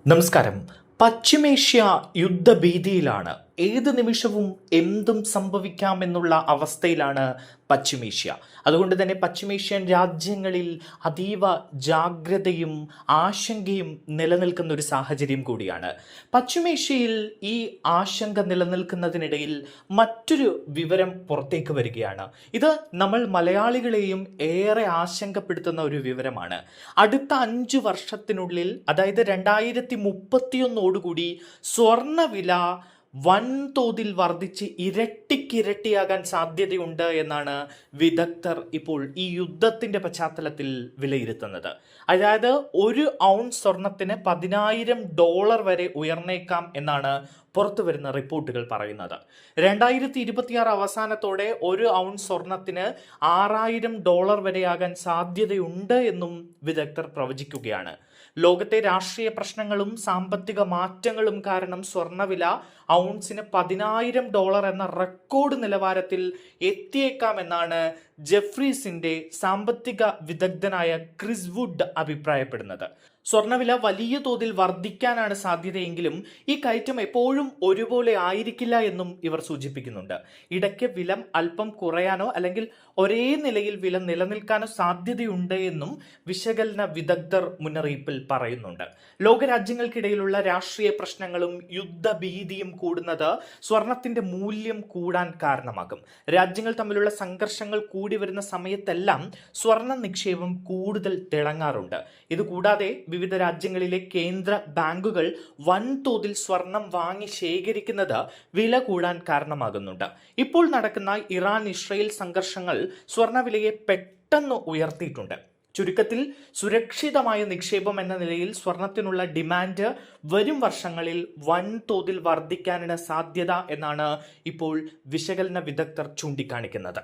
നമസ്കാരം. പശ്ചിമേഷ്യ യുദ്ധഭീതിയിലാണ്. ഏത് നിമിഷവും എന്തും സംഭവിക്കാമെന്നുള്ള അവസ്ഥയിലാണ് പശ്ചിമേഷ്യ. അതുകൊണ്ട് തന്നെ പശ്ചിമേഷ്യൻ രാജ്യങ്ങളിൽ അതീവ ജാഗ്രതയും ആശങ്കയും നിലനിൽക്കുന്ന ഒരു സാഹചര്യം കൂടിയാണ്. പശ്ചിമേഷ്യയിൽ ഈ ആശങ്ക നിലനിൽക്കുന്നതിനിടയിൽ മറ്റൊരു വിവരം പുറത്തേക്ക് വരികയാണ്. ഇത് നമ്മൾ മലയാളികളെയും ഏറെ ആശങ്കപ്പെടുത്തുന്ന ഒരു വിവരമാണ്. അടുത്ത 5 വർഷത്തിനുള്ളിൽ, അതായത് 2031 സ്വർണ്ണവില വൻതോതിൽ വർദ്ധിച്ച് ഇരട്ടിക്കിരട്ടിയാകാൻ സാധ്യതയുണ്ട് എന്നാണ് വിദഗ്ധർ ഇപ്പോൾ ഈ യുദ്ധത്തിന്റെ പശ്ചാത്തലത്തിൽ വിലയിരുത്തുന്നത്. അതായത് 1 ഔൺസ് സ്വർണത്തിന് $10,000 വരെ ഉയർന്നേക്കാം എന്നാണ് പുറത്തു വരുന്ന റിപ്പോർട്ടുകൾ പറയുന്നത്. 2026 അവസാനത്തോടെ 1 ഔൺസ് സ്വർണത്തിന് $6,000 വരെയാകാൻ സാധ്യതയുണ്ട് എന്നും വിദഗ്ധർ പ്രവചിക്കുകയാണ്. ലോകത്തെ രാഷ്ട്രീയ പ്രശ്നങ്ങളും സാമ്പത്തിക മാറ്റങ്ങളും കാരണം സ്വർണ്ണവില ഔൺസിന് $10,000 എന്ന റെക്കോർഡ് നിലവാരത്തിൽ എത്തിയേക്കാമെന്നാണ് ജെഫ്രീസിന്റെ സാമ്പത്തിക വിദഗ്ധനായ ക്രിസ് വുഡ് അഭിപ്രായപ്പെടുന്നത്. സ്വർണ്ണവില വലിയ തോതിൽ വർദ്ധിക്കാനാണ് സാധ്യതയെങ്കിലും ഈ കയറ്റം എപ്പോഴും ഒരുപോലെ ആയിരിക്കില്ല എന്നും ഇവർ സൂചിപ്പിക്കുന്നുണ്ട്. ഇടയ്ക്ക് വില അല്പം കുറയാനോ അല്ലെങ്കിൽ ഒരേ നിലയിൽ വില നിലനിൽക്കാനോ സാധ്യതയുണ്ട് എന്നും വിശകലന വിദഗ്ധർ മുന്നറിയിപ്പിൽ പറയുന്നുണ്ട്. ലോകരാജ്യങ്ങൾക്കിടയിലുള്ള രാഷ്ട്രീയ പ്രശ്നങ്ങളും യുദ്ധഭീതിയും കൂടുന്നത് സ്വർണത്തിന്റെ മൂല്യം കൂടാൻ കാരണമാകും. രാജ്യങ്ങൾ തമ്മിലുള്ള സംഘർഷങ്ങൾ കൂടി വരുന്ന സമയത്തെല്ലാം സ്വർണ്ണ നിക്ഷേപം കൂടുതൽ തിളങ്ങാറുണ്ട്. ഇതുകൂടാതെ വിവിധ രാജ്യങ്ങളിലെ കേന്ദ്ര ബാങ്കുകൾ വൻതോതിൽ സ്വർണം വാങ്ങി ശേഖരിക്കുന്നത് വില കൂടാൻ കാരണമാകുന്നുണ്ട്. ഇപ്പോൾ നടക്കുന്ന ഇറാൻ-ഇസ്രയേൽ സംഘർഷങ്ങൾ സ്വർണ്ണവിലയെ പെട്ടെന്ന് ഉയർത്തിയിട്ടുണ്ട്. ചുരുക്കത്തിൽ, സുരക്ഷിതമായ നിക്ഷേപം എന്ന നിലയിൽ സ്വർണത്തിനുള്ള ഡിമാൻഡ് വരും വർഷങ്ങളിൽ വൻതോതിൽ വർദ്ധിക്കാനാണ് സാധ്യത എന്നാണ് ഇപ്പോൾ വിശകലന വിദഗ്ധർ ചൂണ്ടിക്കാണിക്കുന്നത്.